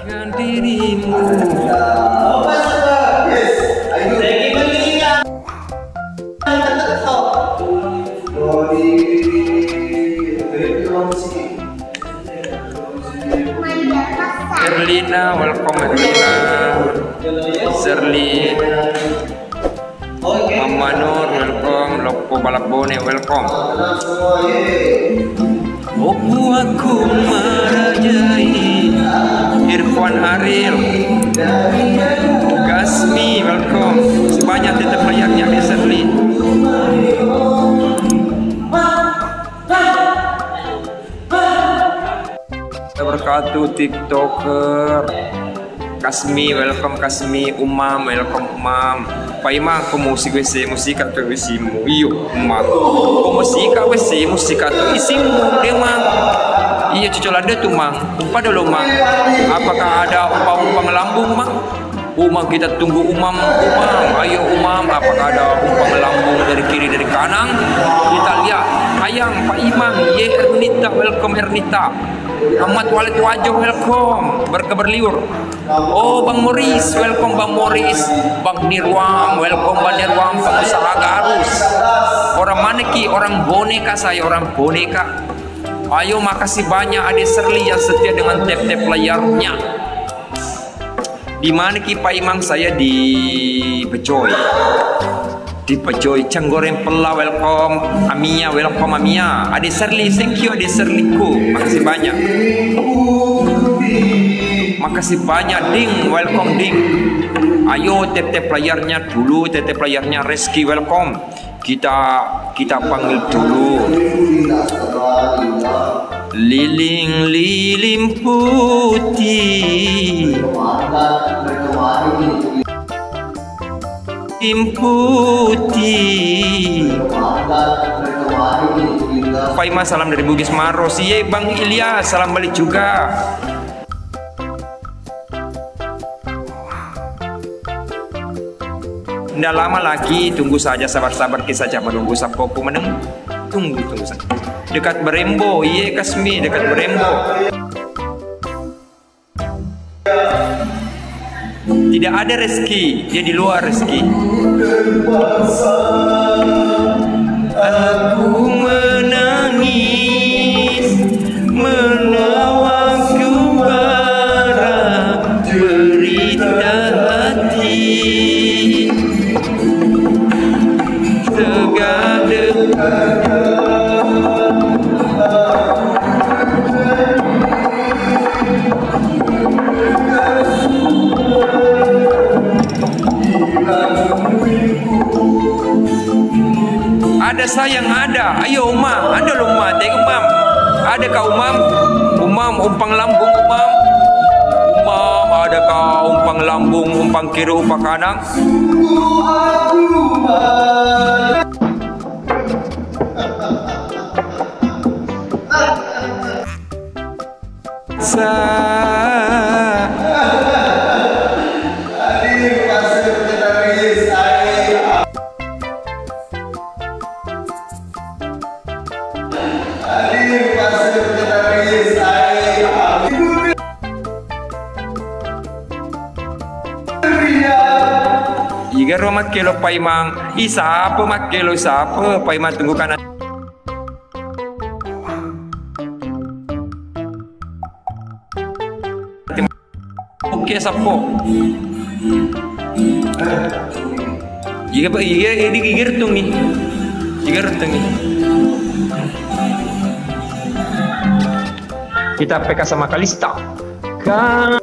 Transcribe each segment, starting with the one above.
Dengan dirimu. Erlina, welcome Erlina. Serli, Mama Nur, welcome. Lopo Balapone, welcome. Opo aku merajai. Irfan Aril, Gasmi, welcome. Sebanyak tetap layaknya di Serli. Wabarakatuh TikToker. Kasmi, welcome Kasmi. Umam, welcome Umam. Pak Imam, kau musik musika tu isimu. Iyo, Umam. Kau musika tu isimu. Dia mang. Iya cucul ada tu mang. Umpa dulu mang. Apakah ada umpa melambung mang? Umam kita tunggu Umam. Ayo Umam. Apakah ada umpa melambung dari kiri dari kanan? Kita lihat. Ayang Pak Imam. Ye Ernita, welcome Ernita. Ahmad Walid Wajoh, welcome. Berkeberliur. Oh Bang Moris, welcome Bang Moris. Bang Nirwang, welcome Bang Nirwang. Pengusaha Garus. Orang mana ki? Orang boneka saya, orang boneka. Ayo makasih banyak Ade Serli yang setia dengan tap-tap layarnya. Di mana ki Pak Imam? Saya di Bejoy. Di Bejoy, Canggoreng Pela, welcome. Amia, welcome Amia. Ade Serli, thank you Ade Serliku. Makasih banyak. Makasih banyak Ding, welcome Ding. Ayo tap-tap layarnya dulu, tap-tap layarnya Reski, welcome. Kita panggil dulu. Liling putih. Putih. Faima salam dari Bugis Maros. Iya Bang Ilyas, salam balik juga. Tidak lama lagi, tunggu saja, sabar-sabar kita saja menunggu Sapoku meneng. Tunggu saja. Dekat Berembo, iya Kasmi, dekat Berembo. Tidak ada Reski, dia di luar Reski. Aku menangis, menawang kembara berita hati. Ada sayang ada. Ayo Umam, ada loh Umam, tengok Umam. Ada kau Umam? Umam umpang lambung Umam. Umam ada kau umpang lambung, umpang kiri, umpang kanan. Jika rumah kilo Paimang, siapa mak kilo siapa Paimang tunggu kanan. Oke sapo. Jika ini gigir tung nih, Kita PK sama Kalista. Kan.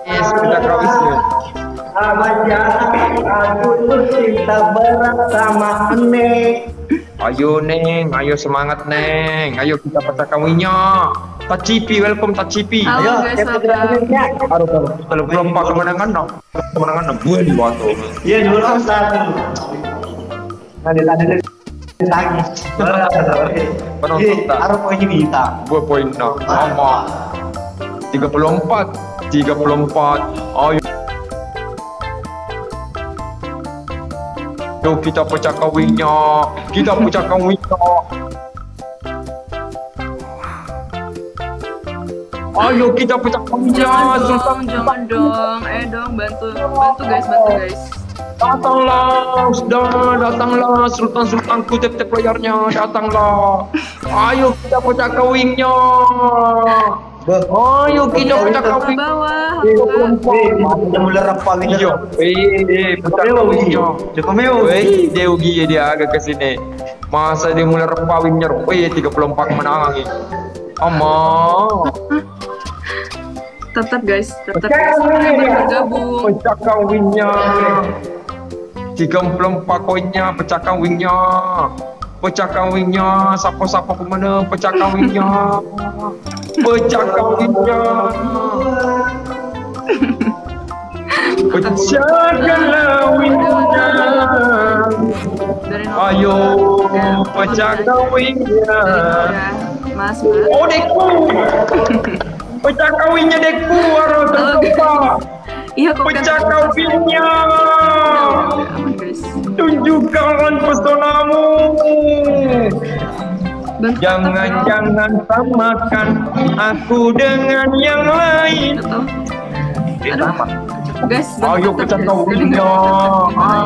Sudah kau isi. Aku cinta berat sama Neng. Ayo Neng, ayo semangat Neng. Ayo kita pecah kawinnya. Tacipi, welcome Tacipi. Ayo, kalau belum pak kemenangan gue di waktu. Iya dulu satu. Nanti ditangis. Penonton tak. Harus poinnya minta. Gue poin no. Mama. 34. Ayo. Yo kita pecah kawinnya. Ayo kita pecahkan winnya Sultan. Jangan dong. Dong bantu guys, bantu guys. Datanglah Sultanku tap layarnya, datanglah. Ayo kita pecahkan wingnya. Ayo kita pecahkan Ke wing. bawah. Udah mulai rempah ini. Iya, pecahkan wingnya. Cukup meo. Dia ugi dia agak ke sini. Masa dia mulai rempah wingnya. 34 kemenangan ini. Tetap guys, bergabung. Pecahkan wingnya. 34 koinnya, pecahkan wingnya. Pecahkan wingnya. Siapa ke mana? Pecahkan wingnya. Pecahkan wingnya. Pecahkanlah wingnya. Ayo, pecahkan wingnya. Mas. Oh, Deku. Pecahkan wingnya, Deku. Harus terlupa. Iya, kok Pecahkan wingnya. aman guys. Tunjukkan pesonamu. Jangan samakan aku dengan yang lain. Guys, Ayo pecahkan wingnya.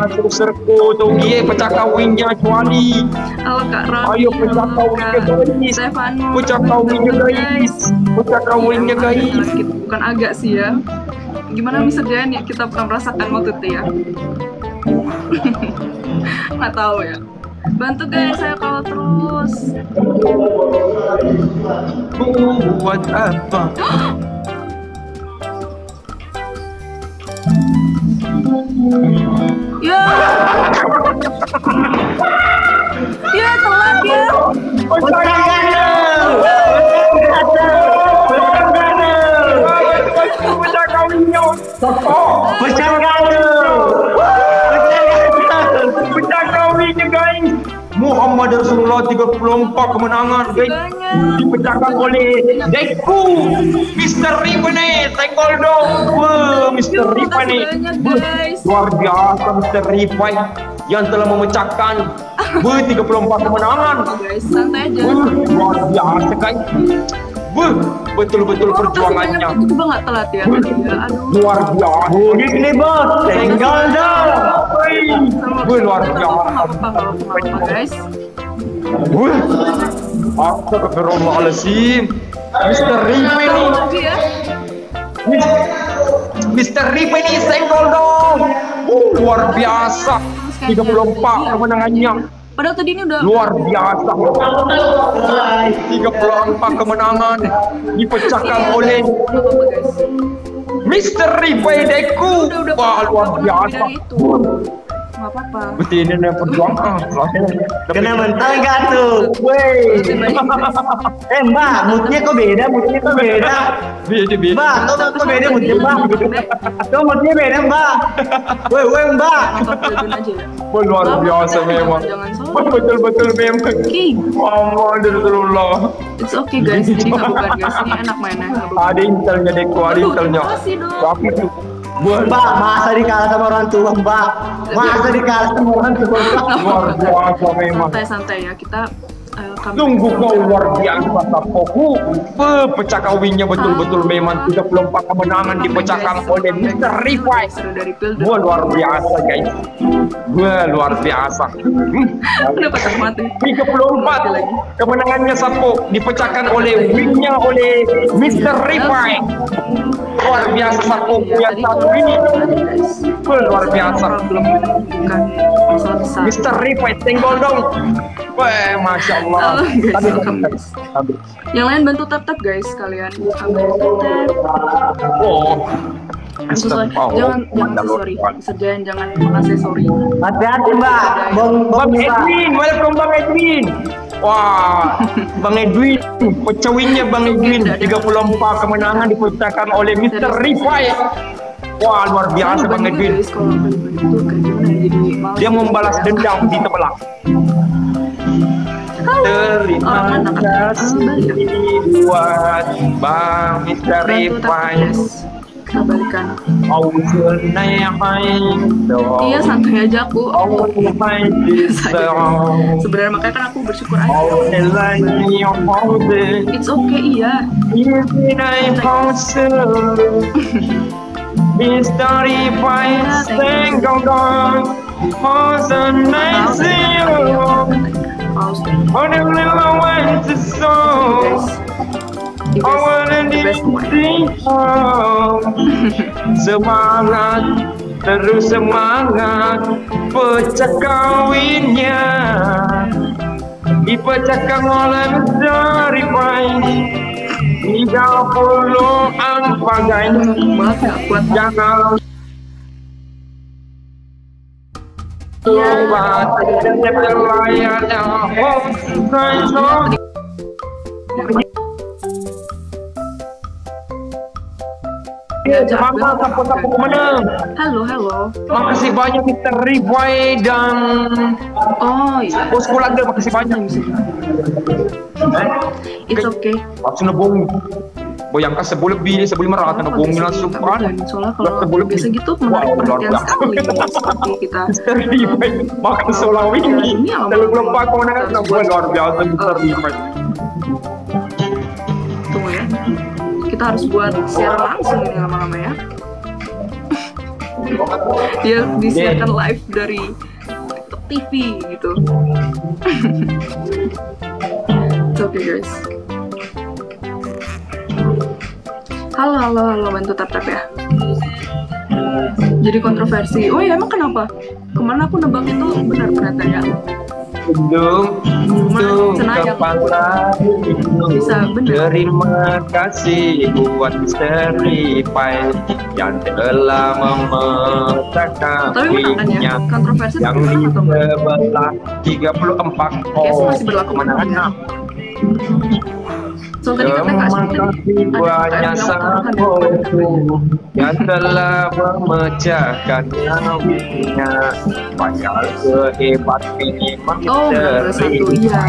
Terus serku tuh pecahkan wingnya cuali. Halo Kak Ron. Ayo pecahkan wingnya guys. Stefano. Pecahkan wingnya guys. Pecahkan wingnya guys. Bukan agak sih ya. Gimana bisa jadi ya, kita pernah merasakan waktu itu ya. Nggak tahu ya. Bantu guys, saya kalau terus. Buat apa? Ya. Ya telat ya. Muhammad Rasulullah 34 kemenangan guys. Dipecahkan oleh Deku. Mr. Ripane, tenggol dong. Wah, Mr. Ripane. Luar biasa Mr. Ripane yang telah memecahkan 34 kemenangan. Guys, santai aja. Luar biasa guys. Betul-betul perjuangannya. Itu juga nggak telat ya. Aduh. Luar biasa. Budik nih bos, tinggal dah. Luar biasa. Apa guys? Astagfirullahaladzim. Mr. Ripe nih. Lagi ya. Mr. Ripe nih senggol dong. Luar biasa. 34 kemenangannya. Padahal tadi ini udah Luar biasa. 34 kemenangan dipecahkan oleh Mr. Ripe Deku. Wah, luar biasa. Nggak apa-apa. Betul ini yang perjuangan. Kena mental gak tuh? Wey. Mbak, moodnya kok beda? Beda. Mbak, kok beda moodnya mbak? Kok moodnya beda mbak? Woi mbak. Wah, luar biasa memang. Betul-betul memang. Muhammad Rasulullah. It's okay guys, jadi nggak bukan guys. Ini enak mainnya. Ada intelnya Deku, ada intelnya. Tapi tuh. Mbak, masa dikalah sama orang tua mbak? Masa dikalah sama orang tua? Luar biasa memang. Santai-santai ya, kita Tunggu kau luar biasa Tapoku. Pecahkan wingnya betul-betul memang 34 kemenangan dipecahkan oleh Mr. Rifai. Gua luar biasa guys. Gua luar biasa. Udah patah mati. 34 kemenangannya Sapo dipecahkan oleh wingnya oleh Mr. Rifai. Luar biasa Sapo yang satu ini. Luar biasa. Mr. Rifai tenggol dong. Wah, masya Allah. Yang lain bantu tap guys kalian. Oh. Jangan sorry. Jangan makasih sorry. Hati-hati mbak. Bang Edwin, welcome Bang Edwin. Wah, Bang Edwin, pecawinnya Bang Edwin 34 kemenangan dipecahkan oleh Mr. Rifai. Wah, luar biasa Bang Edwin. Dia membalas dendam di sebelah. Terima kasih buat Bang Mr. Rifai. kita balikan. Iya, Iya, santai aja aku. Sebenarnya makanya kan aku bersyukur aja. It's okay, iya. Pause. Semangat, terus semangat, pecah kawinnya dipecahkan oleh Misteri Pai 34 guys. Jangan lupa Halo. makasih banyak Misteri Pai dan Oh iya. bosku lagi, makasih banyak. It's okay. Langsung nebong. Bayangkan sebelum merata nebongin langsung kan. Soalnya kalau biasa gitu menarik perhatian sekali seperti kita. Misteri Pai makan solawi ini. Kalau belum pakai mana luar biasa Misteri Pai. Tunggu ya. Kita harus buat siaran langsung ini lama-lama ya. Dia disiarkan live dari TikTok TV gitu. It's okay guys. Halo, bantu tap-tap ya. Jadi kontroversi. Oh ya, emang kenapa? Kemana aku nebak itu benar ternyata ya. Kepala Bisa benar. Terima kasih buat Misteri Pai yang telah memecahkan Tapi menang kan ya? Kontroversi yang tapi menang atau di enggak? sebelah 34. Kayaknya masih berlaku kemenangannya. So tadi Terima katanya kasih banyak sahabatku yang telah memecahkan nyawinya. Banyak sehebat ini Oh, benar Misteri. satu, iya.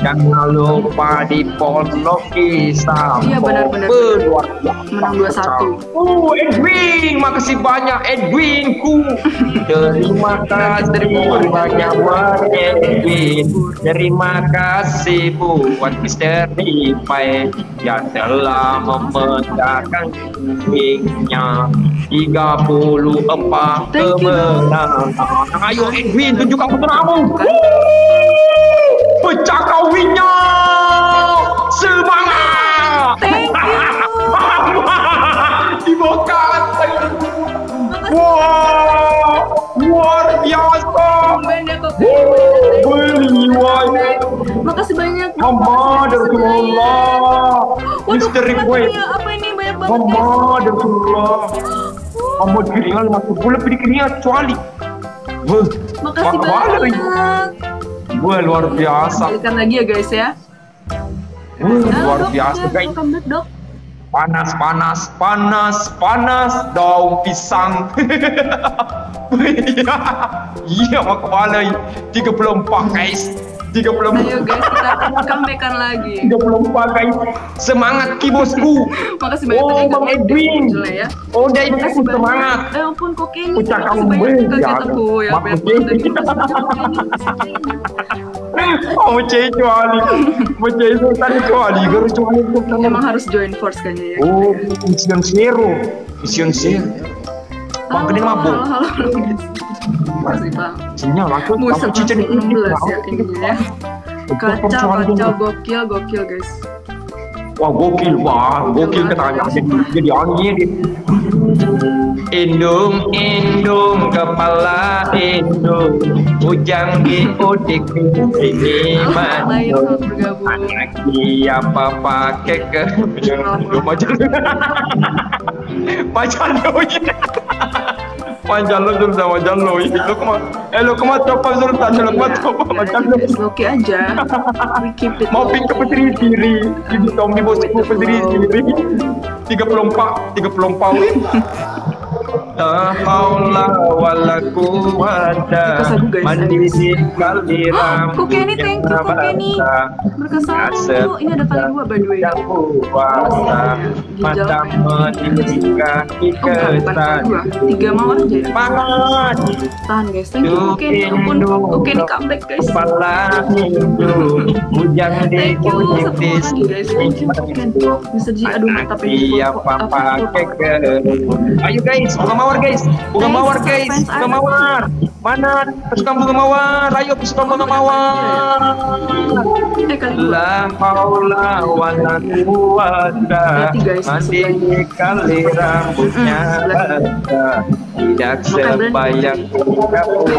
Jangan lupa di follow kisah. Iya, benar-benar. Luar biasa. Menang 2-1. Edwin, makasih banyak Edwinku. Terima kasih banyak buat Edwin. Terima kasih buat Misteri Pai yang telah memecahkan tingginya 34 Thank you, kemenangan. Ayo Edwin, tunjukkan putramu. Pecah kawinnya. Semangat. Thank you. Dibongkar. Wah, luar biasa. Benda kok. Beli wah. Makasih banyak. Muhammad Rasulullah. Misteri Pai. Apa ini banyak banget. Muhammad Rasulullah. Muhammad keringat masuk bola pilih keringat kecuali. Makasih banyak. Wah, luar biasa. Balikan lagi ya guys ya. Luar biasa guys. Welcome back, Dok. Panas daun pisang. Iya, mak kepala 34 guys. 34. Ayo guys, kita comebackan lagi. 34 guys. Semangat ki bosku. Makasih banyak Oh, Bang Edwin. ya. Oh, dia Makasih itu semangat. banyak. Ampun kok kayaknya. Ucap Makasih kamu banyak kaget ya. aku ya. Mak Banyak Edwin. banget dari ini. Oh, kecuali. Macam tadi kecuali. Emang harus join force kayaknya ya. Oh, Mission Zero. Bang Gede mabuk. Halo guys. Masih Bang. Sinyal aku Buset, cicen masuk 16 ya ini ya. Kacau gokil guys. Wah, gokil katanya. Jadi angin. Indung kepala indung, ujang di udik ini Lain mandung. bergabung. Anak siapa pakai ke Macam lo kemana coba Sultan lo kemana coba macam lo Oke aja. We keep it mau low. pink ke petri diri di Tommy bosku petri diri 34 win La haula wala quwata mandiri kali Kok Kenny, thank you Kok Kenny. Berkesan dulu. Ini ada kali 2 by the way. Mata meninggikan iketan 3 mawar aja ya. Pangat Tahan guys, thank you Kok Kenny. Ampun, Kok Kenny comeback guys. kepala hidup Bujang di Thank you, satu kulitis lagi guys. Thank you Kok Kenny. Bisa jadi aduh mantap ini. Iya papa keke. Ayo guys, bunga mawar guys. Bunga mawar guys, bunga mawar. Mana pasukan bunga mawar? Ayo pasukan bunga mawar. Kali 2. La haula wala quwata mandiri kali rambutnya tidak sebayang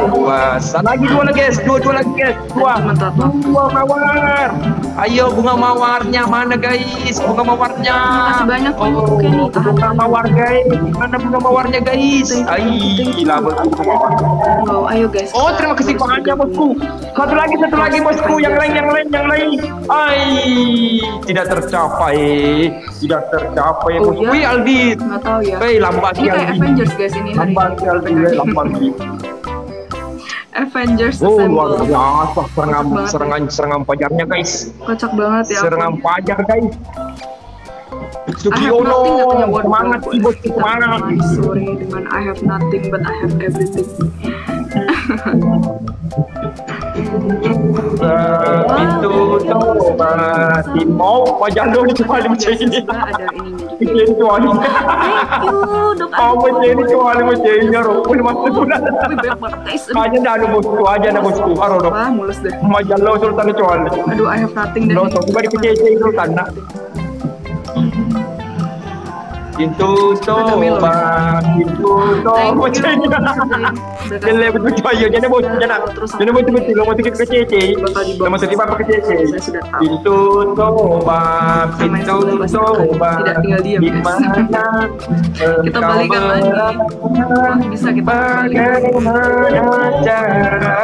puasa. Lagi 2 lagi guys, 2 lagi guys. 2 bunga mawar. Ayo bunga mawarnya mana guys? Bunga mawarnya. Makasih banyak Kok Kenny. Bunga mawar guys. Mana bunga mawarnya guys? Gila betul. Wow, ayo guys. Oh, terima kasih banyak bosku. Satu lagi bosku. Yang lain. Tidak tercapai bosku. Wih, Aldi. Nggak tahu ya. Wih, lambat Ini kayak Aldi. Avengers guys ini hari Lambat ini. Aldi. Avengers Oh, Assemble. luar biasa serangan pajarnya guys. Kocak banget ya. Serangan pajar guys. I have Sugiono, nothing katanya word semangat sih bosku, semangat. Sorry dengan I have nothing but I have everything. Itu coba mau wajah lo dicuali macam ini. Ada ininya juga. Ini cuali. Thank you dok. Oh macam ini cuali macam ini rupul masuk bulan. Tapi banyak banget guys. Aja dah ada bosku, Haro dok. Wah mulus deh. Wajah lo sultan cuali. Aduh I have nothing dan Lo tuh bukan dikecil sultan nak. Pintu toba macam ini. Jadi betul cuali. Jadi bos, jadi betul lo masuk ke kecil. Lo masuk di apa kecil? Saya sudah tahu. Pintu toba. Tidak tinggal diam guys. Kita balikan lagi. Wah, bisa kita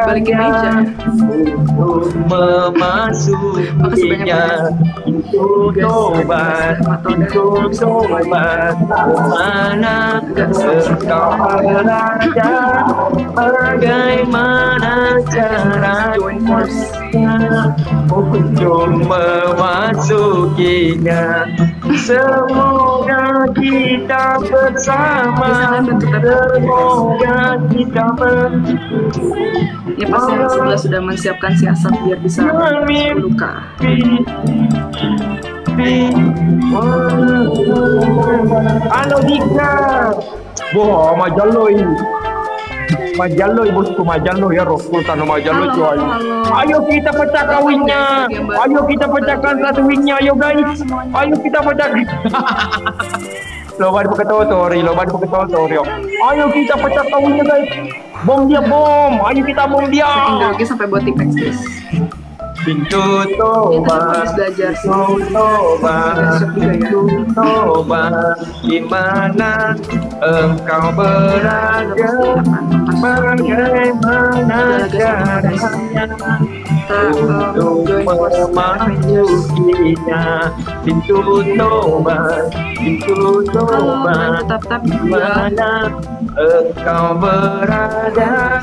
balikin meja. Memasukinya pintu tobat, mana engkau berada, bagaimana caranya untuk memasukinya. Semoga kita bersama, semoga kita Ya pasti yang sebelah sudah menyiapkan siasat biar bisa luka. Halo Dika. Wah, majaloi bosku, majaloi ya Rokul tanah majaloi cuy. Ayo kita pecahkan wingnya. Ayo kita pecahkan satu wingnya, ayo guys. Ayo kita pecahkan. Loba dipakai totori. Ayo kita pecahkan wingnya guys. Bom dia bom. Ayo kita bom dia. Lagi sampai buat tipex guys. Pintu toba, pintu toba, di mana engkau berada, bagaimana caranya untuk memasukinya. Pintu toba, di mana engkau berada,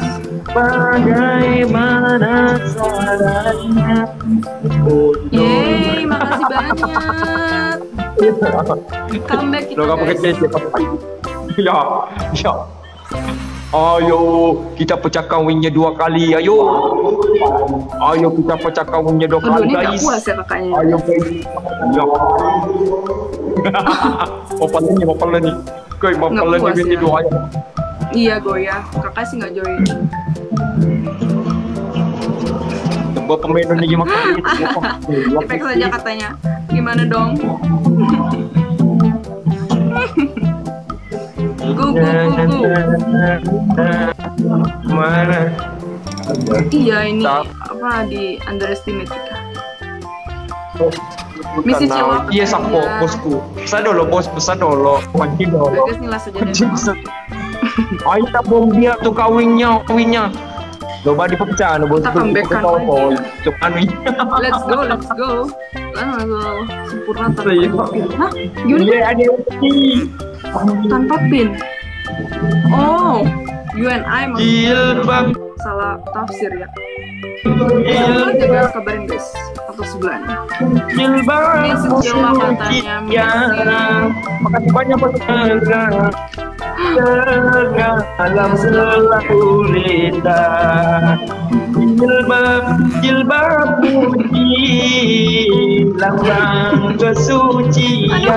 bagaimana caranya. Yeay, makasih banyak. Comeback kita Lo guys. Ya. Ayo kita pecahkan wingnya 2 kali. Ayo kita pecahkan wingnya 2 Aduh, kali ini gak guys. puas ya kakaknya. Ayo guys. Ya. Mapal nih. Guys, mapal nih puas wingnya ya. 2 ya. Iya goyah, kakak sih nggak join. Coba pemain ini gimana? Tipex saja katanya. Gimana dong? Go. Mana? Iya ini apa di underestimate kita. Misi Cilok. Iya sapo bosku. Pesan dulu bos, pesan dulu. Mancing dulu. Bagas nih lah saja deh. Ayo kita bom dia tuh kawinnya. Coba dipecah bos. Kita comeback-kan lagi. Cuman Let's go. Langsung sempurna tanpa Iya. pin. Hah? Gimana? Iya ada pin. Tanpa pin. Oh, you and I Jilbab. salah tafsir ya. Boleh juga kabarin guys atau sebelahnya. Jilbab. Ini Sejela katanya. Makasih banyak buat dalam selahulita. Jilbab putih lambang kesucian.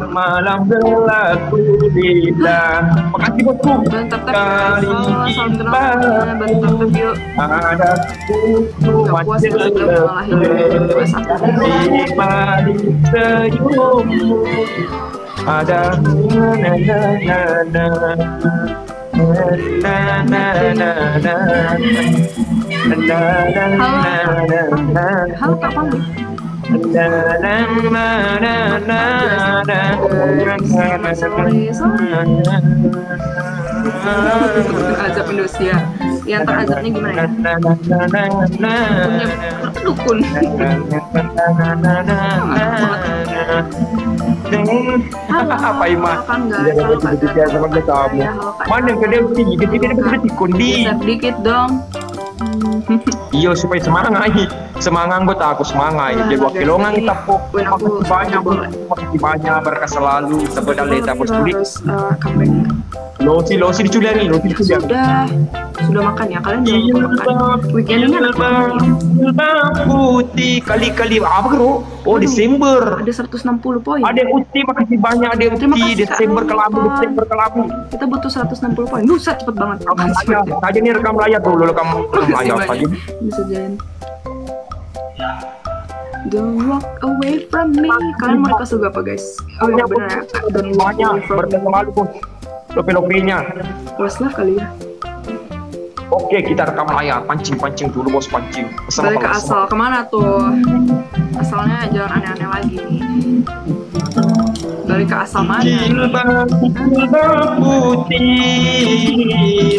Malam gelap gulita. Makasih bosku. Kali ini ada kutu macam di balik senyummu ada Halo Kak Pamli. Azab Indonesia. Yang terazabnya gimana ya? Punya dukun. Apa Ima? Halo Kak. Mana yang kedua tinggi? Kita dapat dikundi. Sedikit dong. Iya supaya semangat gue aku semangat dia buat kilongan kita kok makasih banyak berkah selalu sebentar leta bos tuli losi diculiani sudah makan ya kalian jangan makan weekend ini putih kali apa bro Desember ada 160 poin ada uti makasih banyak ada uti Desember kelabu kita butuh 160 poin buset cepet banget aja nih rekam layar dulu rekam layar tadi bisa jalan. Don't walk away from me. Kalian mau request lagu apa guys? Oh ya benar ya. Don't walk away from me. Lopi-lopinya. Westlife kali ya. Oke kita rekam layar. Pancing dulu bos pancing. Balik ke asal. Kemana tuh? Asalnya jangan aneh-aneh lagi nih. Balik ke asal mana? Jilbab putih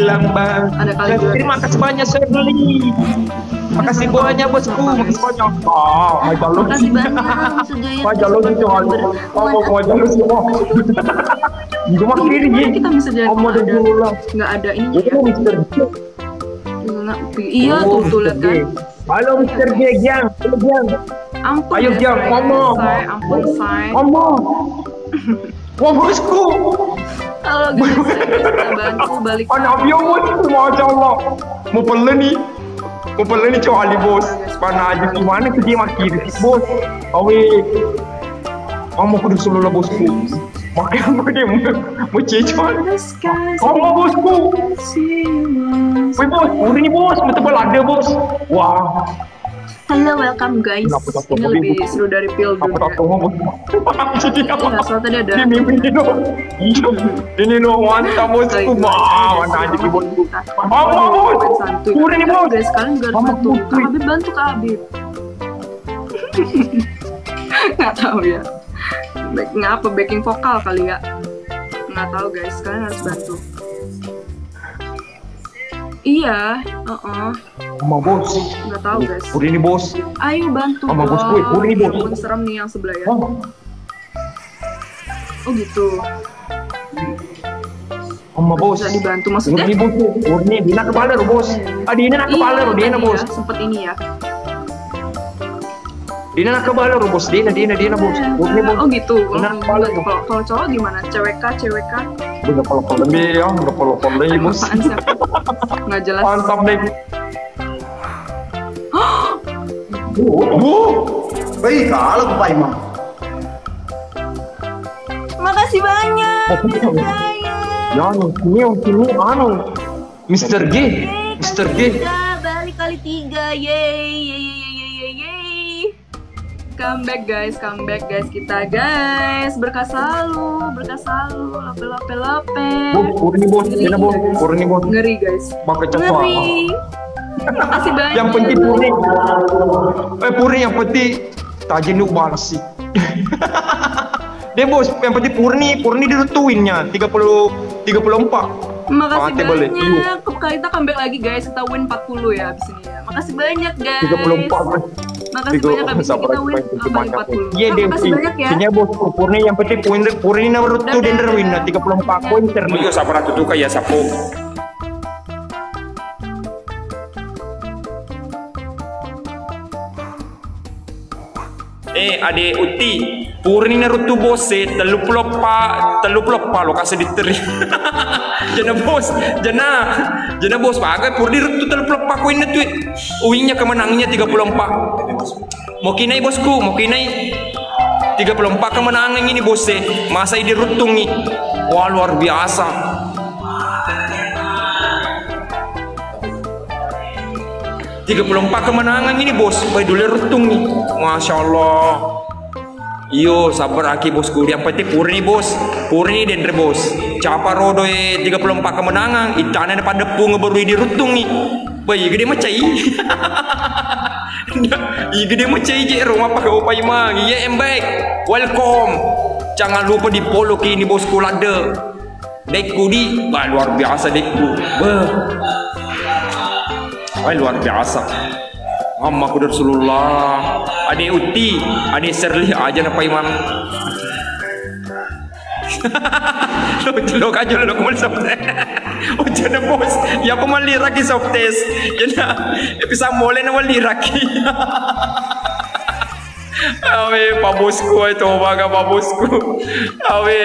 lambang. Ada kali juga. Terima kasih banyak Shirley. Makasih banyak bosku, makasih banyak. Makasih banyak. Jalur itu halo. Mau jalur semua. Cuma kiri nih. Kita bisa jalan. Nggak ada ini ya. Iya tuh lihat kan. Halo Mr. Giang. Ampun. Ayo Giang, ngomong. Ampun say. Ngomong. Wah bosku. Halo guys, kita bantu balik. Anak dia bosku, masya Allah. Mau perlu nih cowok ali bos. Mana aja gimana ke dia makin bos. Awe. Kamu kudu selalu bosku. Makanya dia mau cecon. Kamu bosku. Woi bos, udah nih bos, betul ada bos. Wah. Halo, welcome guys. Ini lebih seru dari Pilgrim ya. Iya, soalnya tadi ada. Ini no mantap bosku. Wah, mana aja nih bosku. Bos. Udah nih bos. Guys, kalian juga bantu. Kak Habib bantu Kak Habib. Nggak tahu ya. Ngapa backing vokal kali ya? Nggak tahu guys, kalian harus bantu. Iya, sama bos. Nggak tahu guys. Udah ini bos. Ayo bantu sama bos gue. Udah ini bos. Pun serem nih yang sebelah ya. Oh gitu. Sama bos. Bisa dibantu maksudnya? Udah ini bos. Udah ini Dina kepala lo bos. Dina nak kepala lo Dina bos. Sempet ini ya. Dina nak kepala lo bos. Dina bos. Udah ini bos. Oh gitu. Kalau cowok gimana? CWK. Udah kalau lebih ya, udah kalau lebih bos. Apaan sih? Nggak jelas. Mantap deh. Baik kalau Pak Imam. Makasih banyak. Ini anu. Mr. G. Balik kali 3. Yeay. Comeback guys kita guys. Berkah selalu. Lope. Urni bos. Ngeri guys. Pakai coklat. Makasih banyak. Yang penting Purni yang penting tajin lu balsi. Dia bos, yang penting Purni dirutuinnya 34. Makasih banyak. Kita comeback lagi guys. Kita win 40 ya abis ini ya. Makasih banyak guys. 34. Makasih banyak habis ini kita win 8 kali 40. Iya deh, Makasih banyak ya. Kayaknya bos Purni yang penting Purni menurut tuh dan win 34 poin terus. Iya, sabar tuh kayak sapo. Ade Uti, Purni narutu bose, telu pelopa lokasi diteri. Jana bos, bagai Purni rutu telu pelopa koin itu. Uingnya kemenangnya 34. Mau kinai bosku, mau kinai 34 kemenangan ini bose. Masa ini rutungi. Wah, luar biasa. Tiga 34 kemenangan ini bos, baik dulu rutung nih, masya Allah. Iyo sabar aki bosku, yang penting Purni bos, Purni dan bos. Capa rodo 34 kemenangan, itana pada pung baru ini rutung nih, baik gede macai. Iya gede macai je rumah pakai upai mang, iya embek, welcome. Jangan lupa di follow kini bosku lada. Dekku di, bah luar biasa dekku, wah luar biasa. Muhammad Rasulullah. Ade Uti, ade Serli aja napa imam. Lo aja lo kemana softest. Oh jangan bos, ya aku mau liraki softest. Jangan, bisa mulai nama liraki. Awe Pak Bosku itu baga Pak Bosku. Awe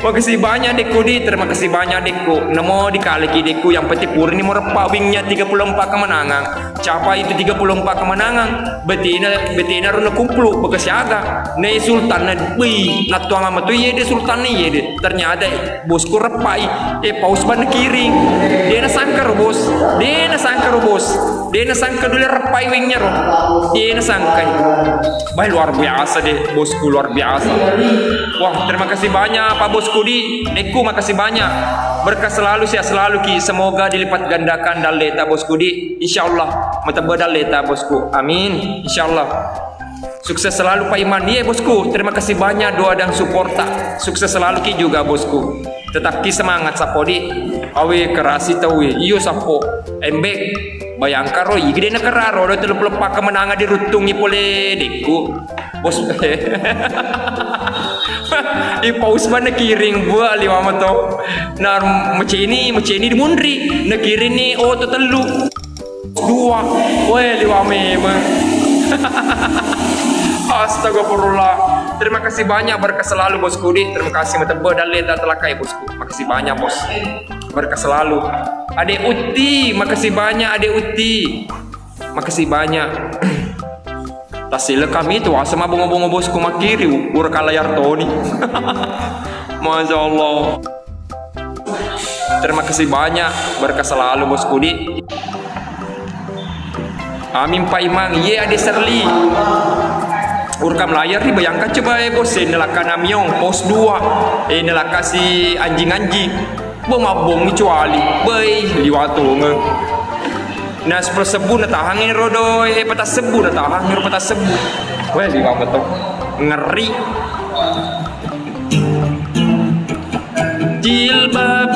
makasih banyak dekku di, terima kasih banyak dekku. Namo dikali dekku, yang penting Purni mau repak wingnya 34 kemenangan. Capa itu 34 kemenangan. Betina runa kumpul bekasiaga. Nei Sultan bi natu mama tu ye de Sultan ni ye de. Ternyata bosku repai paus ban kiring. Dia na sangkar bos. Dia na sangkar dulu repai wingnya roh. Dia na sangkai. Luar biasa deh bosku, luar biasa. Wah terima kasih banyak Pak Bosku di Deku, makasih banyak, berkah selalu, sehat selalu ki, semoga dilipat gandakan daleta bosku di, insyaallah mata badaleta bosku, amin insyaallah. Sukses selalu Pak Iman dia bosku, terima kasih banyak doa dan support tak. Sukses selalu ki juga bosku, tetap ki semangat sapo di, awe kerasi tahu iyo sapo embek. Bayangkan roh, gede nak keraro, dah terlepas kemenangan dirutungi oleh dekku, bos. Paus mana kiring buat lima mato, nar macam ini di mundri, nak kiring ni, oh tu telu, dua, weh lima memang. Astagfirullah. Terima kasih banyak, berkah selalu bosku di. Terima kasih mata berdaleta telakai bosku. Makasih banyak bos. Berkah selalu. Adek Uti, makasih banyak Adek Uti. Makasih banyak. Tasila kami itu asa mabongo-bongo bosku makiri ur kalayar toni. Masya Allah. Terima kasih banyak, berkah selalu bosku di. Amin Pak Imang, ye Ade Serli. Urkam layar nih, bayangkan coba bos, nelaka namyong pos 2, nelaka si anjing-anjing, mabong kecuali, liwatu nge. Nah sebu na tahangin rodo, patah sebu na tahangin patah sebu, liwat betul, ngeri. Jilbab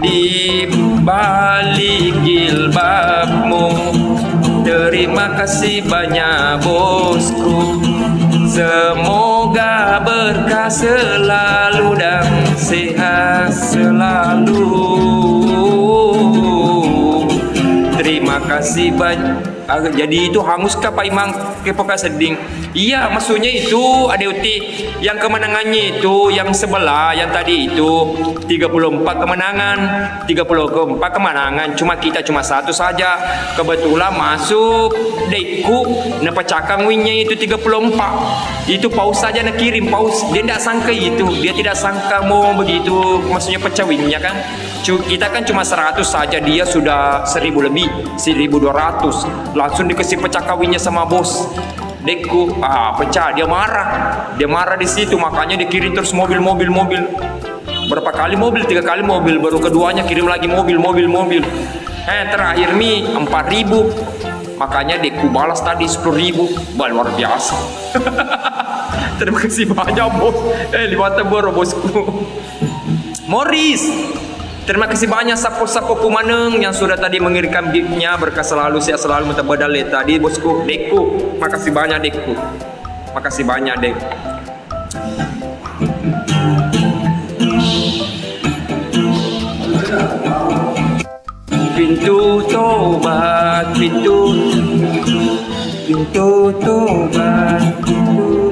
di balik jilbabmu. Terima kasih banyak bosku. Semoga berkah selalu dan sehat selalu. Terima kasih banyak. Jadi itu hangus kah Pak Imang kepoka seding? Iya maksudnya itu Ade Uti, yang kemenangannya itu yang sebelah yang tadi itu 34 kemenangan, 34 kemenangan, cuma kita cuma satu saja, kebetulan masuk Deku nepecahkan winnya itu 34. Itu paus saja nak kirim paus, dia tidak sangka itu, dia tidak sangka mau begitu, maksudnya pecah winnya kan. Kita kan cuma 100 saja, dia sudah 1000 lebih, 1200. Langsung dikasih pecah kawinnya sama bos Deku, pecah, dia marah di situ, makanya dikirim terus mobil. Berapa kali mobil, 3 kali mobil, baru keduanya kirim lagi mobil. Terakhir nih 4000, makanya Deku balas tadi 10.000, luar biasa. Terima kasih banyak bos, liwat boro bosku. Morris, Terima kasih banyak sapo-sapo Kumaneng yang sudah tadi mengirimkan beatnya. Berkah selalu, sehat selalu, mutabadal tadi bosku. Dekku, makasih banyak Dekku. Makasih banyak Dek. Pintu tobat, pintu tobat, pintu.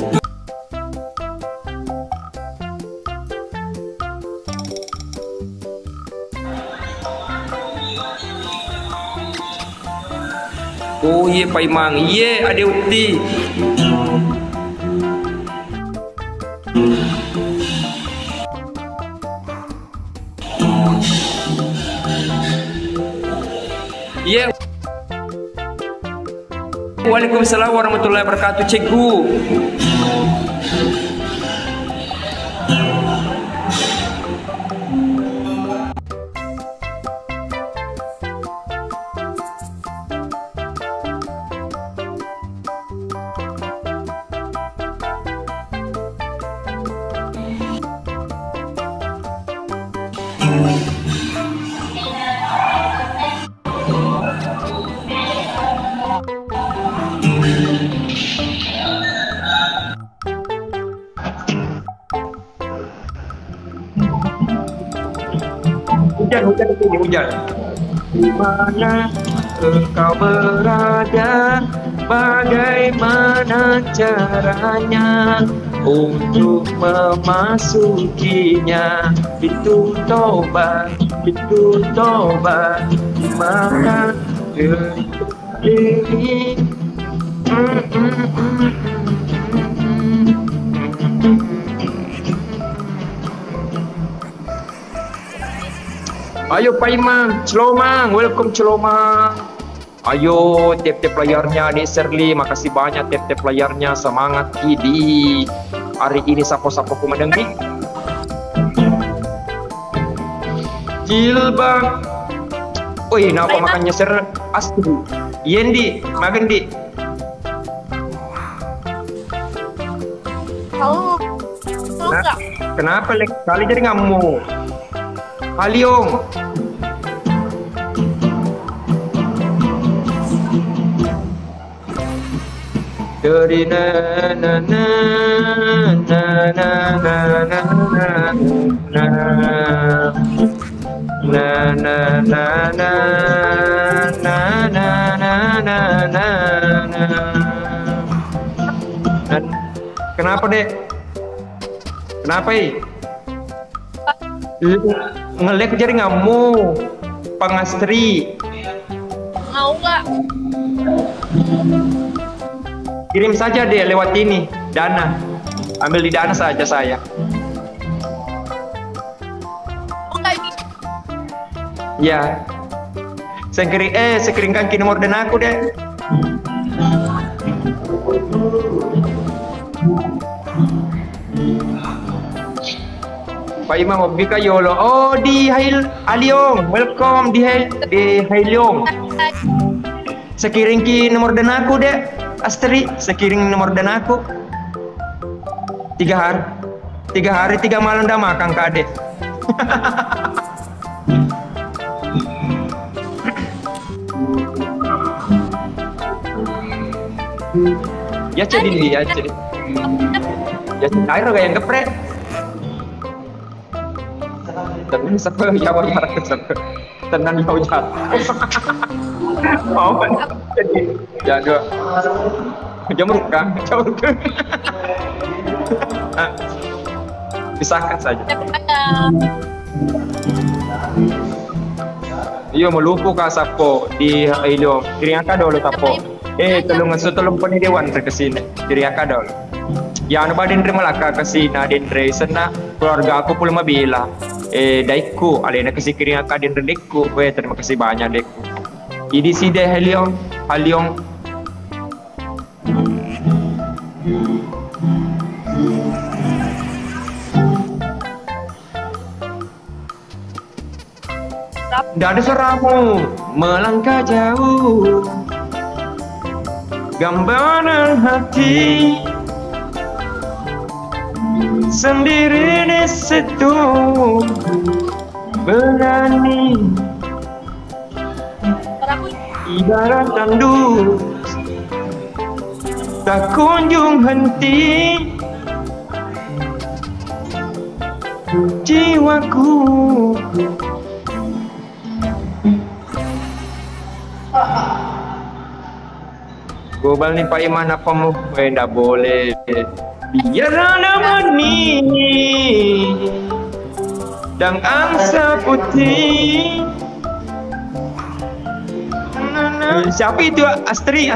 Oh iya Pak Imang, iya Ade Ukti. Iya. Waalaikumsalam warahmatullahi wabarakatuh, Cikgu. Hujan itu hujan. Di mana engkau berada? Bagaimana caranya untuk memasukinya? Pintu tobat, pintu tobat. Di mana diri? Ayo Pak Imang, Celomang, welcome Celomang. Ayo tap-tap layarnya Dek Serli, makasih banyak tap-tap layarnya, semangat di hari ini sapo-sapo Kumaneng di. Jilbab. Wih, kenapa makannya ser asli? Yendi, makan di. Tahu enggak? Kenapa lek kali jadi ngamuk? Haliong. Dari na na na na na na na na na na na na na. Kenapa Dek? Kenapa ngelek jadi ngamu pangastri? Mau nggak? Kirim saja deh lewat ini Dana, ambil di Dana saja saya. Oh kayak ini. Ya, sekiringkan ki nomor dan aku deh. Pak Imam hobi ka yolo. Oh di Aliong, welcome di Haliong. Sekiring ki nomor dan aku deh, Astri. Sekiring nomor dan aku. 3 hari 3 malam dah makan kade. Ya jadi dia jadi. Ya air gak yang geprek. Tenang sampai jawab tenang jauh. Mau kan? Jadi ya dua. Jamur kan? Pisahkan saja. Iyo melupu ka sapo di ilo. Kiriang ka dulu sapo. Tolong pani dewan ke sini. Kiriang ka dulu. Ya anu badin malaka kasi na din re sana keluarga aku pula mabila. Daiku alena kasi kiriang ka din redekku. Terima kasih banyak dekku. Jadi si deh Haliong. Tidak ada suaramu melangkah jauh, gambaran hati sendiri di situ. berani ibarat tandu tak kunjung henti jiwaku. Gobal nih Pak Iman apa mau? Nggak boleh. Biar namani dan angsa putih. Siapa itu Astri?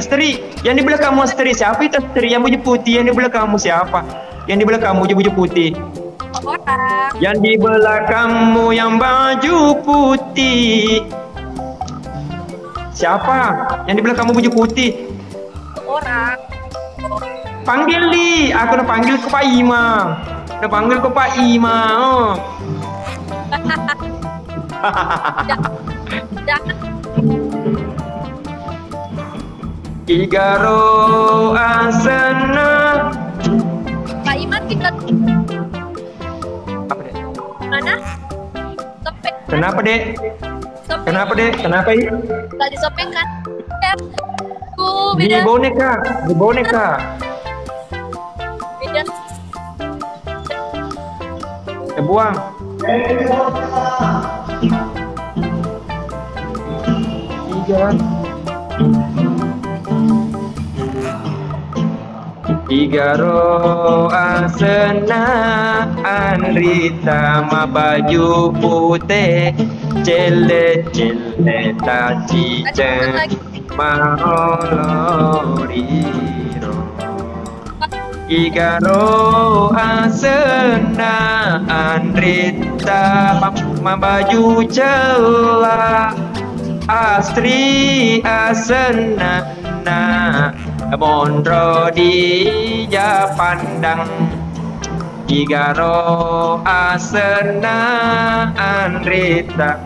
Yang di belakangmu Astri. Siapa itu Astri? Yang baju putih yang di belakangmu siapa? Yang di belakangmu baju putih. Orang. Yang di belakangmu yang baju putih. Siapa? Yang di belakangmu baju putih. Orang. Panggil li, aku udah panggil ke Pak Ima. Udah panggil ke Pak Ima. Oh. Jangan. Igaro asana. Pak Iman kita Apa dek? mana? Sopeng. Kenapa dek? Sopeng. Kenapa dek? Kenapa ini? Gak disopeng kan? Di Beda. boneka, di boneka. Beda. Buang. Tiga. Igaro asena Anrita ma baju putih cele taci maholoriro. Igaro asena Anrita ma baju celah Astri asena Mondro di pandang Igaro asena Anrita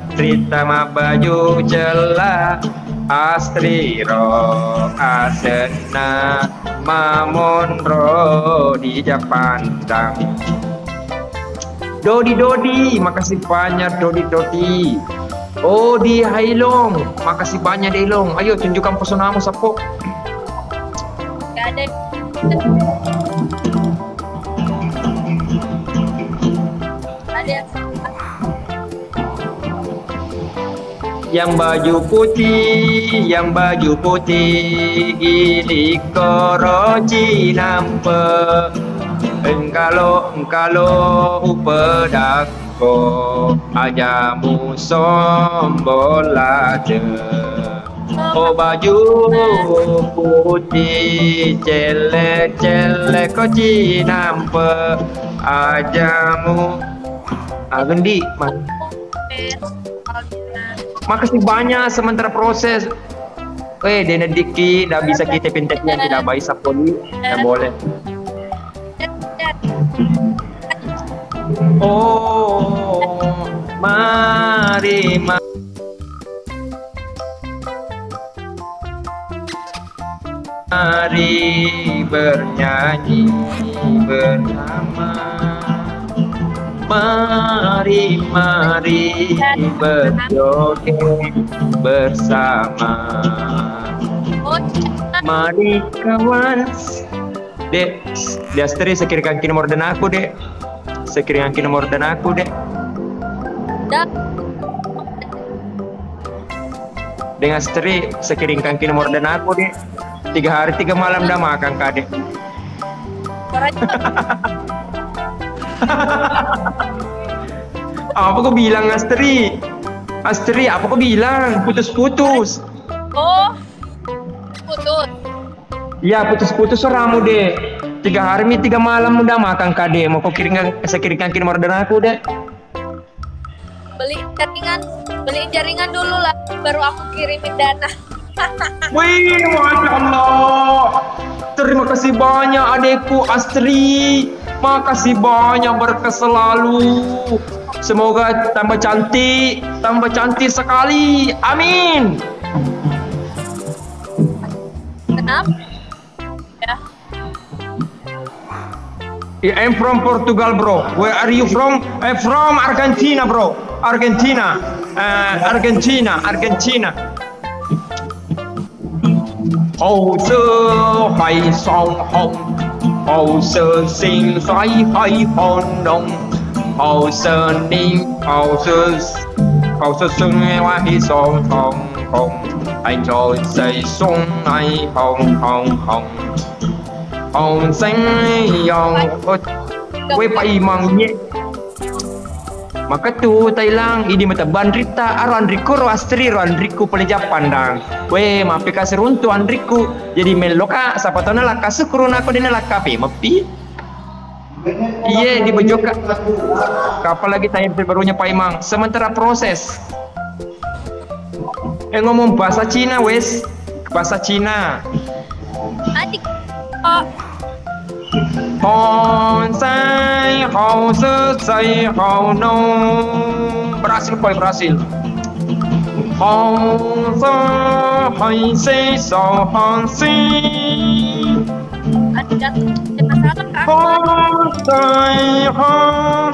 ma baju celah Astri ro asena ma mondro di pandang. Dodi makasih banyak Dodi. Oh di Hailong, makasih banyak Hailong. Ayo tunjukkan pesonamu Sapo. Gak ada. Ada. Yang baju putih gili koroci nampe engkalo upedako ajamu sombolaje. Oh baju putih celek koci nampe ajamu agendi man. Makasih banyak sementara proses. Dene dikit dah bisa kita pinteknya tidak baik sapoli tidak boleh. Oh mari bernyanyi bersama. Mari berjoget bersama. Mari kawan. Dek, dia Astri sekiri kaki nomor dan aku dek. Sekiri kaki nomor dan aku dek. Dengan Astri sekiri kaki nomor dan aku dek. 3 hari 3 malam dah makan kadek. Apa kau bilang Astri? Astri apa kau bilang? Putus-putus. Oh, putus. Ya putus-putus ramu deh. 3 hari 3 malam udah makan kade. Mau kau kirimkan nomor dan aku deh. Beli jaringan dulu lah, baru aku kirimin dana. Wih, Masya Allah. Terima kasih banyak adekku Astri. Makasih banyak berkah selalu. Semoga tambah cantik sekali. Amin. Kenapa? Ya. I'm from Portugal, bro. Where are you from? I'm from Argentina, bro. Argentina. Argentina. Hồ sơ hay song hồng, hồ sơ sinh xoay hay hồn đồng, hồ sơ ninh, hồ sơ xuân hoa hi song hồng hồng, anh trôi xây xuống ai hồng hồng hồng, hồng xanh dòng quay bay mang nhẹ. Maka tu Thailand ini mata Bandrita aro Andriku ro Astri ro Andriku peleja pandang. We mapi kasih runtu Andriku jadi meloka sapatona laka sukuruna aku dina laka pe mapi. Iye di bejoka. Kapal lagi tanya barunya Paimang. Sementara proses. Ngomong bahasa Cina wes. Bahasa Cina. Adik. Oh. 好在好色在好浓 berhasil boy berhasil 好色还是少好心 Ada masalah kak? 好在好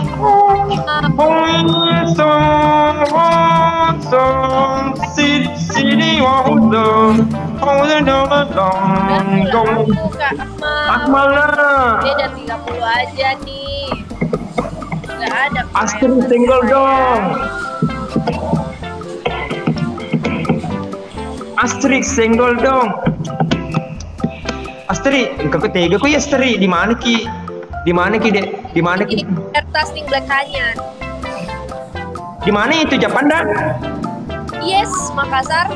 还是好心 sini wahda好的dong Akmal lah. Dia udah 30 aja nih. Gak ada. Astri single dong. Astri single dong. Astri, engkau ketiga kok ya Astri di mana ki? Di mana ki dek? Di mana ki? Ini kertas nih Black Canyon. Di mana itu Japan dah? Yes, Makassar.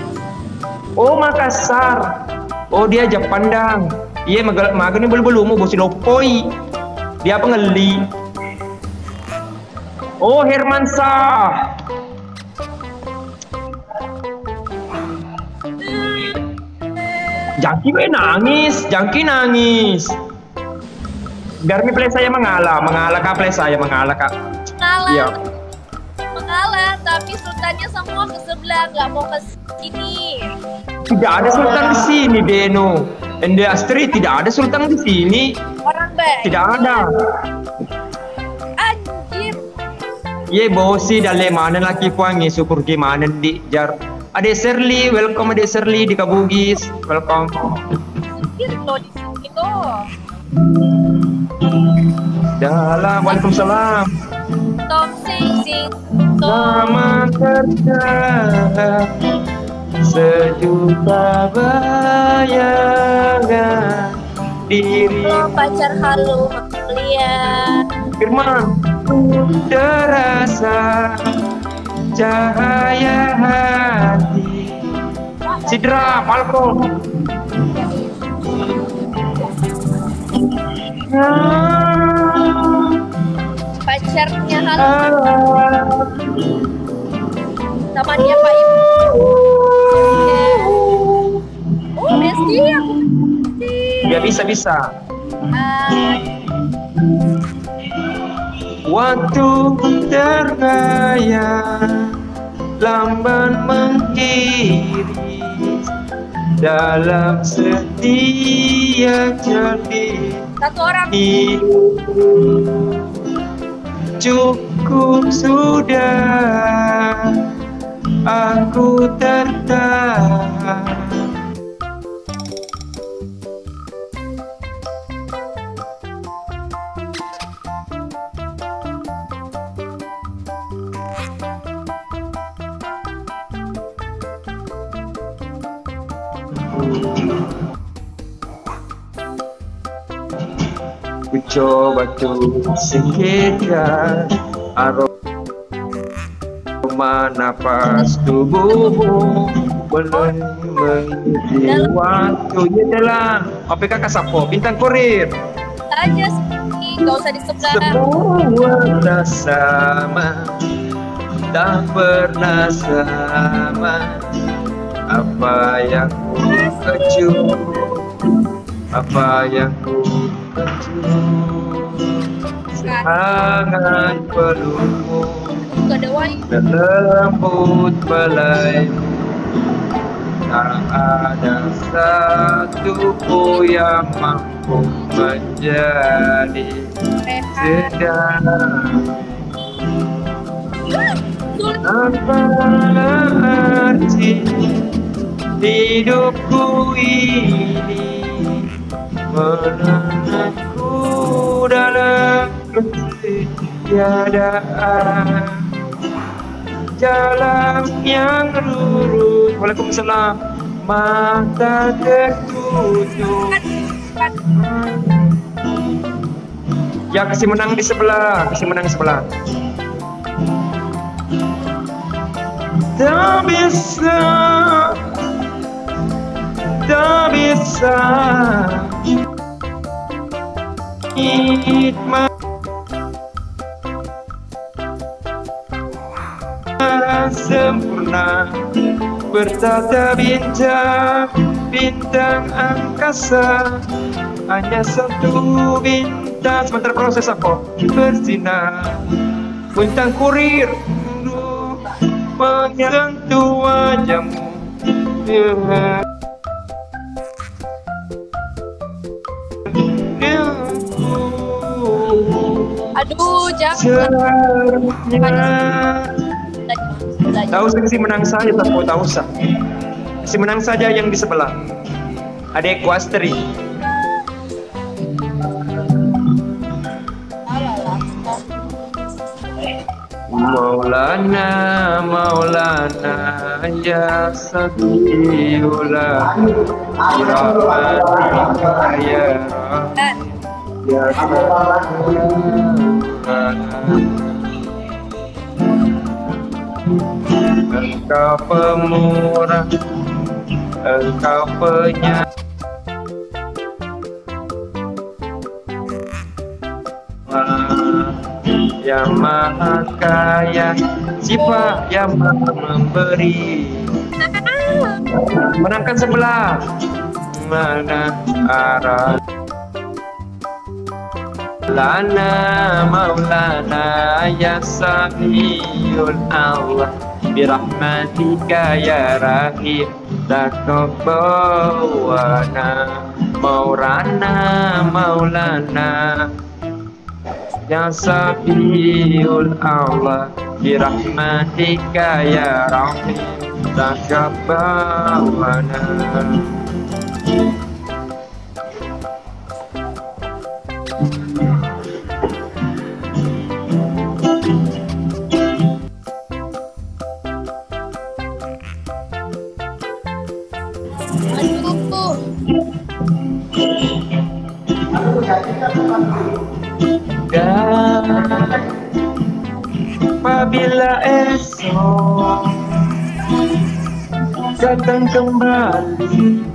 Oh Makassar. Oh dia Japan dang. Iya maga ni bulu-bulu mau bosi lopoi. Dia pengeli. Oh Hermansyah. Jangki Jangki nangis. Biar mi play saya mengalah kak play saya mengalah kak. Mengalah, tapi sultannya semua ke sebelah, nggak mau ke sini. Tidak ada sultan di sini, Deno. Ende Astri tidak ada sultan di sini. Orang baik. Tidak ada. Anjir. Ye bosi dalam mana laki puangi syukur gimana di jar. Ade Serli, welcome Ade Serli di Kabugis. Welcome. Anjir lo di sini tuh. Dalam Waalaikumsalam. Tom sing Sama kerja sejuta bayangan diri. Halo pacar halo lihat. Firman terasa cahaya hati. Sidra Palko. Pacarnya halo sama dia Pak Ibu. Oh Besti aku Ya bisa. Waktu terbayang lamban mengiris dalam setiap jadi satu orang. Cukup sudah aku tertahan. Ku coba tuh sekedar aroma napas tubuhmu belum mengisi waktu. Ya telah APK Kasapo bintang kurir Aja sih, nggak usah di sebelah. semua tak sama, tak pernah sama. Apa yang ku keju, apa yang ku hangat pelukmu dan lembut belaimu. Tak ada satu pun yang mampu menjadi segala. Apa arti hidupku ini, menanamku dalam ketiadaan, jalan yang lurus. Waalaikumsalam. Mata tertutup. Ya, kasih menang di sebelah, kasih menang di sebelah. Tak bisa, tak bisa hikmah sempurna, bertata bintang, bintang angkasa, hanya satu bintang. Sebentar proses apa? Bersinar, bintang kurir menyentuh wajahmu. Aduh, jangan. Tahu sih menang saja, tak usah. Si menang saja yang di sebelah. Adekku Astri. Maulana, Maulana, ya Safiullah, Rahmatika ya Rahim, ya Engkau pemurah, Engkau penyayang, yang maha kaya, sifat yang maha memberi. Menangkan sebelah, mana arah? Lana Maulana ya Samiul Allah, birahmatika ya Rahim, taqabbawana Maulana Maulana ya Samiul Allah, birahmatika ya Rahim, taqabbawana. Dan apabila esok datang kembali,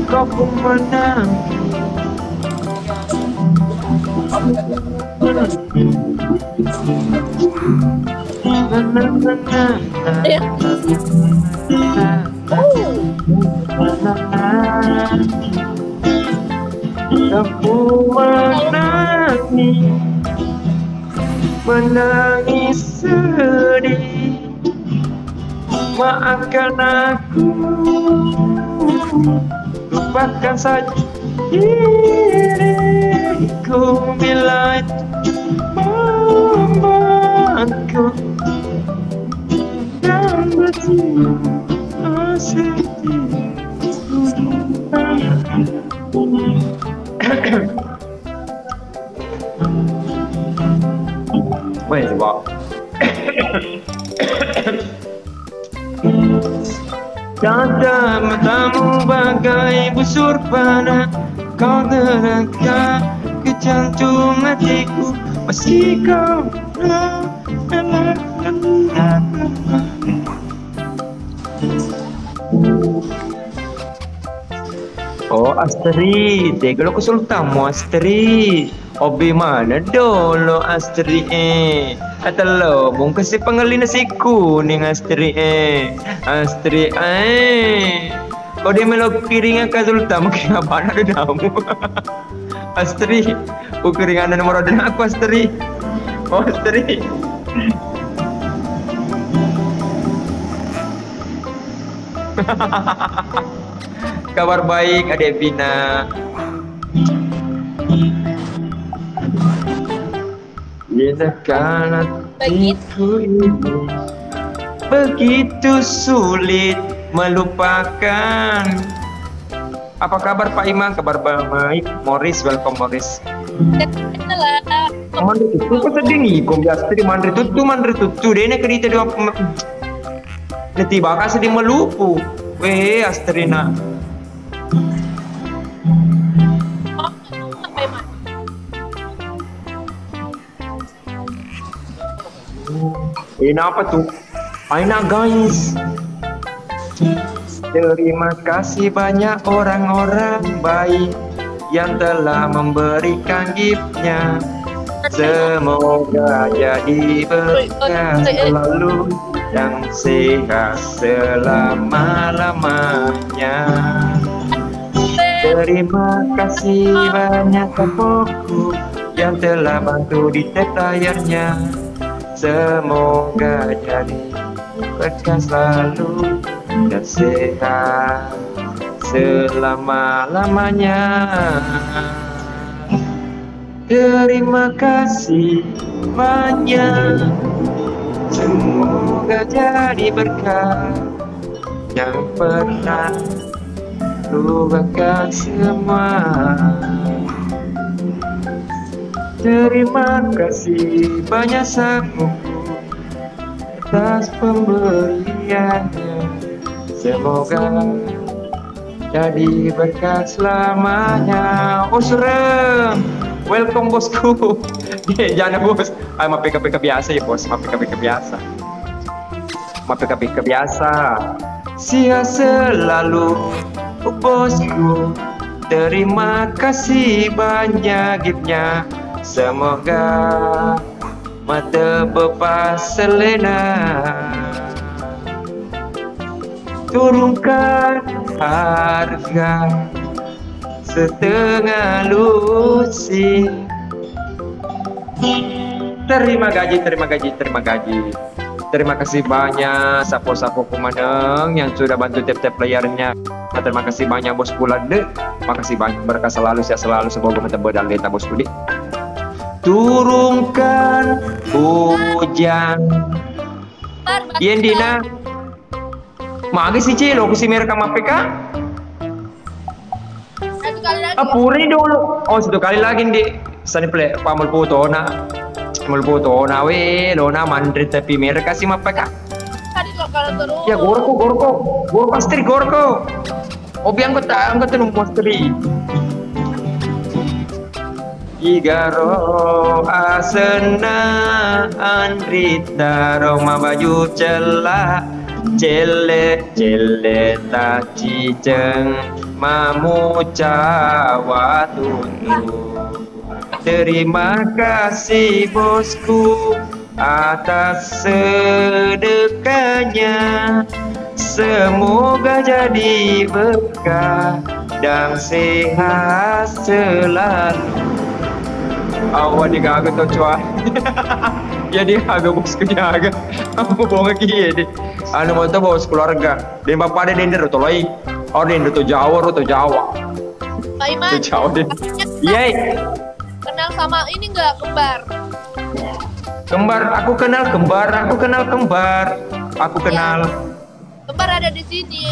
kau pun menangis. Aku menangis, menangis sedih. Maafkan aku, lupakan saja diriku bila membuatku dan berjiwa sedih. Wait, what? Tanda matamu bagai busur panah, kau terangkat ke jantung hatiku. Masih kau Oh Astri, tega lo kesultamu Astri. Obi mana dulu Astri Atalo, bung kasih pangalin nasi kuning Astri Astri kau dia melok piringan ke sultan mungkin apa ada damu Astri, piringan nomor ada aku Astri. Oh Astri. Kabar baik Adek Vina. Bila hatiku ini begitu sulit melupakan. Apa kabar Pak Imam? Kabar baik. Morris, welcome Morris. Mandri tutu ko sedih nih, kung biasa di mandri tutu, deh nih kerita dua, nanti bakal sedih melupu, weh Astrina. Ini apa tuh? Aina guys. Terima kasih banyak orang-orang baik yang telah memberikan gift-nya. Semoga jadi berkah selalu dan sehat selama-lamanya. Terima kasih banyak tokoku yang telah bantu di tab layarnya. Semoga jadi berkah selalu dan sehat selama-lamanya. Terima kasih banyak. Semoga jadi berkah yang pernah lupakan semua. Terima kasih banyak sakuku atas pemberiannya. Semoga jadi berkah selamanya. Oh serem. Welcome bosku. Jangan bos. Ayo mah PKPK biasa ya bos. Mah PKPK biasa. Mah PKPK biasa. Sia selalu bosku. Terima kasih banyak giftnya. Semoga mata bepas selena. Turunkan harga setengah lusin. Terima gaji. Terima kasih banyak sapo-sapo pemenang yang sudah bantu tap-tap layarnya. Terima kasih banyak bos bulan deh. Makasih banyak, berkah selalu, sehat selalu, semoga mata berdalita bos budi. Turunkan hujan. Yendina. Magi si Cilo, si merekam APK. Satu kali lagi. Puri dulu. Oh, satu kali lagi di sani play pamul foto na. Pamul foto na we, lo na mandri tapi mereka si APK. Tadi kok kalau terus. Ya gorko pasti gorko. Obi angkot tuh mostri. Igaro asena andrita Roma baju celah. Cele tak ciceng mamu cawa tuntu. Terima kasih bosku atas sedekahnya. Semoga jadi berkah dan sehat selalu. Awak ni agak tu cuah. Jadi agak bosku dia agak. Aku bawa lagi deh. Anu mau tu bos keluarga. Dan bapak ada dender tu lagi. Oh dender tu Jawa. Pak Iman. Tu Jawa deh. Yey. Kenal sama ini enggak kembar? Aku kenal kembar. Kembar ada di sini.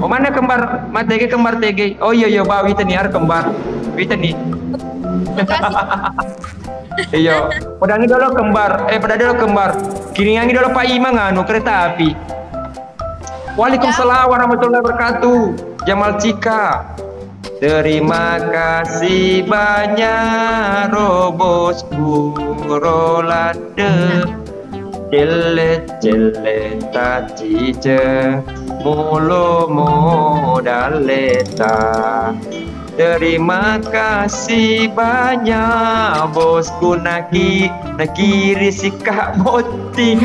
Oh mana kembar? Matege kembar tege. Oh iya bawa itu nih kembar. Itu nih. Iya, pada dulu kembar. Kini yang dulu Pak Imam nganu kereta api. Waalaikumsalam warahmatullahi wabarakatuh. Jamal Cika. Terima kasih banyak robosku rolade. Jelet taci mulu modaleta. Terima kasih banyak bosku nakiri si kak boti.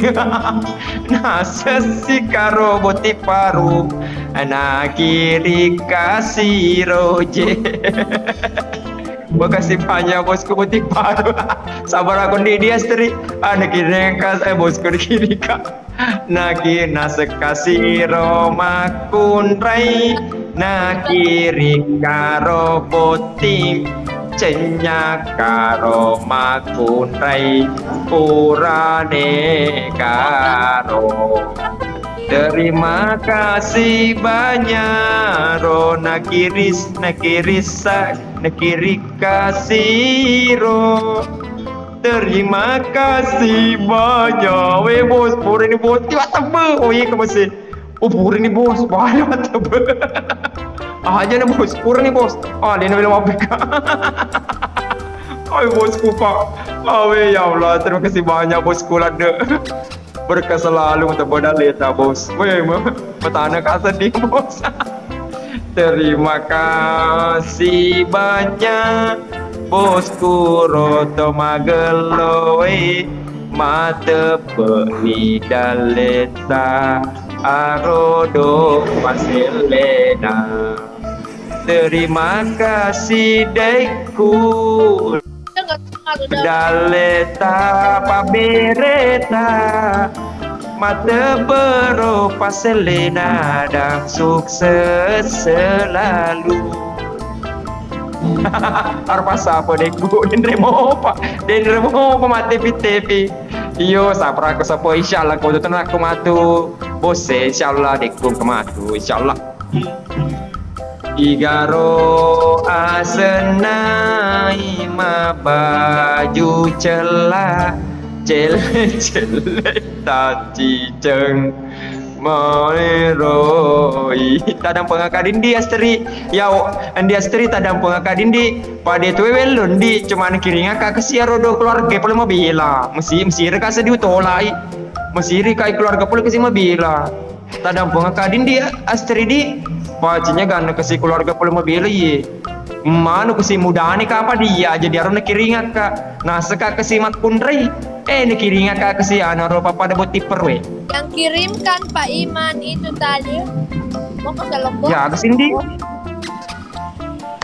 Nasa si karo boti paru. Nakiri kasih roje. Makasih banyak bosku butik baru. Sabar aku di dia stri. Anak kiri kas bosku di kiri kak. Naki nasekasi Roma kunrai. Nakiri karo butik. Cenya karo makunrai. Purane karo. Terima kasih banyak ro nakirisa nakiri kasih ro. Terima kasih banyak. Weh bos, pur ini bos. Tiba tebe. Oh iya kamu sih. Oh pur ini bos. Wah tiba tebe. Aja nih bos. Pur ini bos. Ah dia nak bilang apa? Oh bosku pak. Oh ya Allah. Terima kasih banyak bosku lada. Berkah selalu untuk bodaleta bos. Weh, petana kasa di bos. Terima kasih banyak bosku roto mageloe mate peni daleta arodo maselena. Terima kasih deku daleta pabereta mata berupa selena dan sukses selalu. Arpas apa deku den remo mate pitepi. Iyo sapra aku sapo insyaallah kau tu nak aku matu bos insyaallah deku kematu insyaallah. Igaro asenai ma baju celah cele taci ceng moleroi tadang pengakadin di astri ya andi astri tadang pengakadin di pada tu welon di cuman kiringa ka kesia rodo keluarga pole mabila mesti reka sedi utolai mesti kai keluarga pole kesi mabila tadang pengakadin di astri di pacinya kan kesi keluarga pole mabila ye manu kesi mudane ka apa dia jadi arona kiringa ka nah seka kesi mat kunrei ini kiringa ka kesi anaro papa ada boti perwe Yang kirimkan Pak Iman itu tadi mau ke Lombok. ya kesini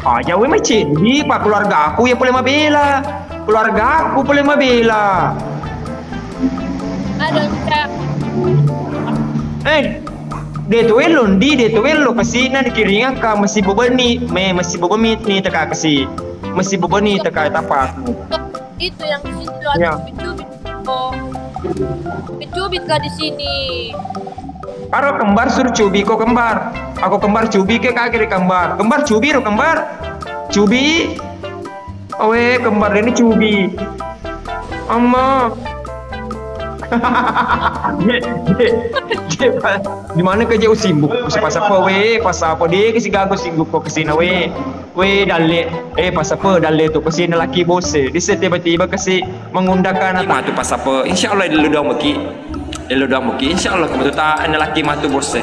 aja we macin di pak keluarga aku ya boleh mabela keluarga aku boleh mabela Ada enggak? dia tu elon kesina di kiringa ka masih bobani masih bobami ni teka kesi masih bobani teka tapak Itu yang di situ ada Ya. cubit-cubit. Oh. Cubit kah di sini? Aro kembar suruh cubi kok kembar. Aku kembar cubi ke kagak kembar. Kembar cubi ro kembar. Cubi. Owe kembar ini cubi. Amma. Di mana kerja usimbuk? Pas apa we? Pas apa dia kesi gago singguk kok kesina we? We dalle pas apa dalle tu kesina laki bose. Dia tiba-tiba kasi mengundangkan Matu pas apa? Insyaallah dia lu dah muki. Insyaallah kamu tu tak ada laki matu bos.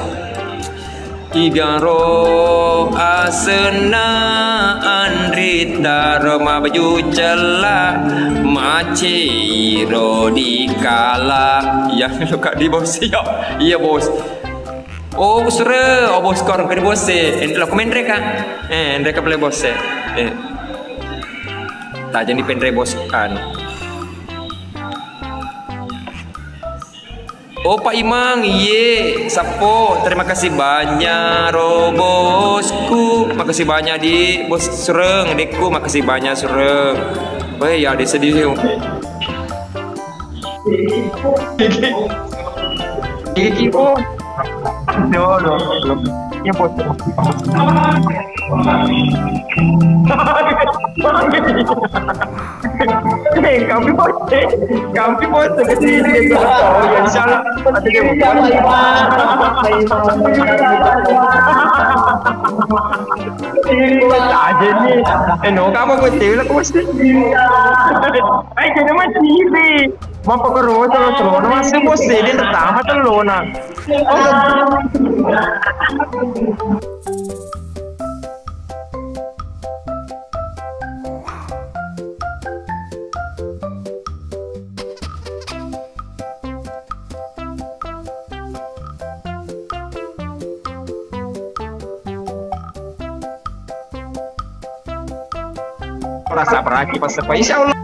Igaro asena andrita roma baju celah maciro dikala ya lu kak di bos ya iya bos oh sere oh bos korang ke bos lo komen mereka mereka boleh bos tak jadi pendre bos kan. Oh Pak Imang, iye, sapo, terima kasih banyak ro bosku, makasih banyak di bos Sureng, deku, makasih banyak Sureng. Wah ya, dia sedih. Gigi bos. No. Ya bos. Kami bos kesini. Oh ya insyaallah. Ada dia aja nih. No kamu betul lah bos. Ay jadi macam ini. Mampu kerja terus masih bos ini pertama terus Rasa beraki pas apa? Insya Allah.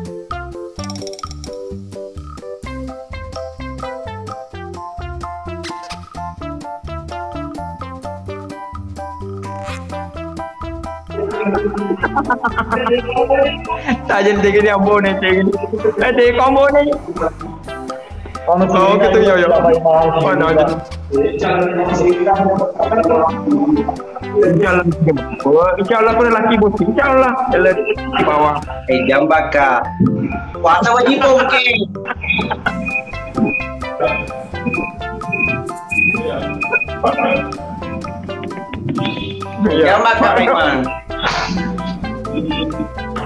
Tajan tinggi ni ambo ni tinggi. Ada combo ni. Oh gitu ya ya. Mana aja. Insyaallah pun lelaki bos. Insyaallah di bawah. Jam baka. Wata wajib oke. Jam baka memang.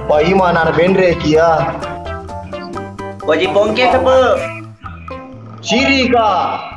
Pak Iman anak bendre kia. Wajib bongke apa? Siri kah?